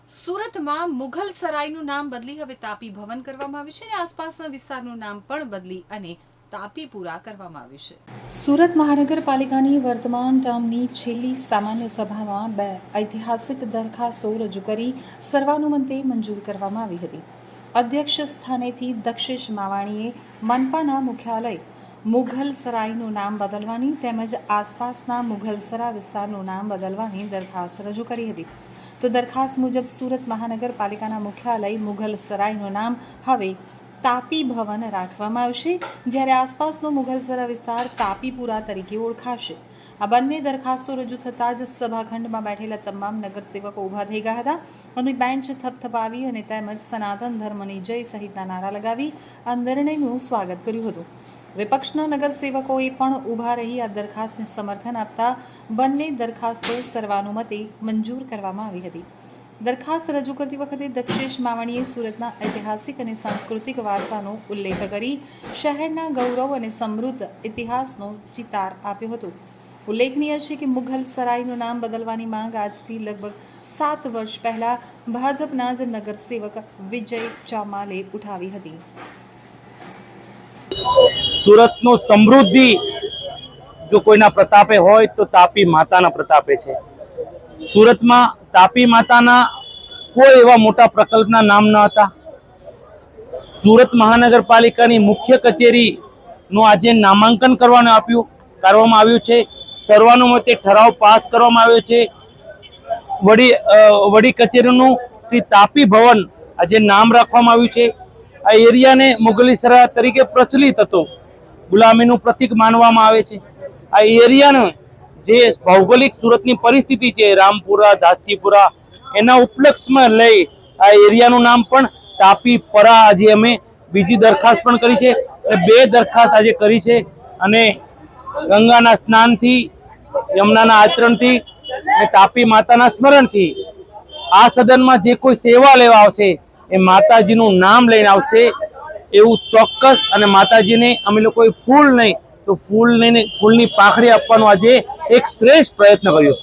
સુરતમાં મુઘલ સરાયનું નામ બદલી હવે તાપી ભવન કરવામાં આવ્યું છે અને આસપાસના વિસ્તારનું નામ પણ બદલી અને તાપીપુરા કરવામાં આવ્યું છે। સુરત મહાનગરપાલિકાની વર્તમાન ટર્મની છેલ્લી સામાન્ય સભામાં 2 ઐતિહાસિક દરખાસ્તો રજૂ કરી સર્વાનુમતે મંજૂર કરવામાં આવી હતી। અધ્યક્ષ સ્થાનેથી દક્ષેશ માવાણીએ મનપાના મુખ્યાલય મુઘલ સરાયનું નામ બદલવાની તેમજ આસપાસના મુઘલસરા વિસ્તારનું નામ બદલવાની દરખાસ્ત રજૂ કરી હતી। તો દરખાસ્ત મુજબ સુરત મહાનગરપાલિકાના મુખ્યાલય મુઘલ સરાયનું નામ હવે તાપી ભવન રાખવામાં આવશે, જ્યારે આસપાસનો મુઘલસરા વિસ્તાર તાપીપુરા તરીકે ઓળખાશે। આ બંને દરખાસ્તો રજૂ થતાં જ સભાખંડમાં બેઠેલા તમામ નગરસેવકો ઊભા થઈ ગયા હતા અને બેન્ચ થપથપાવી અને તેમજ સનાતન ધર્મની જય સહિતના નારા લગાવી આ નિર્ણયનું સ્વાગત કર્યું હતું। વિપક્ષના નગરસેવકોએ પણ ઊભા રહી આ દરખાસ્તને સમર્થન આપતા બંને દરખાસ્તો સર્વાનુમતે મંજૂર કરવામાં આવી હતી। દરખાસ્ત રજૂ કરતી વખતે દક્ષેશ માવાણીએ સુરતના ઐતિહાસિક અને સાંસ્કૃતિક વારસાનો ઉલ્લેખ કરી શહેરના ગૌરવ અને સમૃદ્ધ ઇતિહાસનો ચિતાર આપ્યો હતો। ઉલ્લેખનીય છે કે મુઘલ સરાયનું નામ બદલવાની માંગ આજથી લગભગ 7 વર્ષ પહેલા ભાજપના જ નગરસેવક વિજય ચામાલે ઉઠાવી હતી। સુરતનો સમૃદ્ધિ જો કોઈના પ્રતાપે હોય તો તાપી માતાના પ્રતાપે છે। સુરતમાં તાપી માતાના કોઈ એવા મોટા પ્રકલ્પના નામ ન હતા। સુરત મહાનગરપાલિકાની મુખ્ય કચેરીનું આજે નામાંકન કરવામાં આવ્યું છે। સર્વાનુમતે ઠરાવ પાસ કરવામાં આવ્યો છે। વડી કચેરીનું શ્રી તાપી ભવન આજે નામ રાખવામાં આવ્યું છે। આ એરિયાને મુઘલસરા તરીકે પ્રચલિત હતો, ગુલામીનું પ્રતીક માનવામાં આવે છે। આ એરિયાનો જે ભૌગોલિક સુરતની પરિસ્થિતિ છે, રામપુરા, દાસ્તીપુરા, એના ઉપલક્ષમાં લઈ આ એરિયાનું નામ પણ તાપીપરા આજે અમે બીજી દરખાસ્ત પણ કરી છે અને 2 દરખાસ્ત આજે કરી છે। અને ગંગાના સ્નાનથી, યમુનાના આચરણથી અને તાપી માતાના સ્મરણથી આ સદનમાં જે કોઈ સેવા લેવા આવશે એ માતાજીનું નામ લઈને આવશે એવું ચોક્કસ। અને માતાજીને અમે લોકોએ ફૂલ નહીં તો ફૂલની પાંખડી આપવાનો આજે એક શ્રેષ્ઠ પ્રયત્ન કર્યો।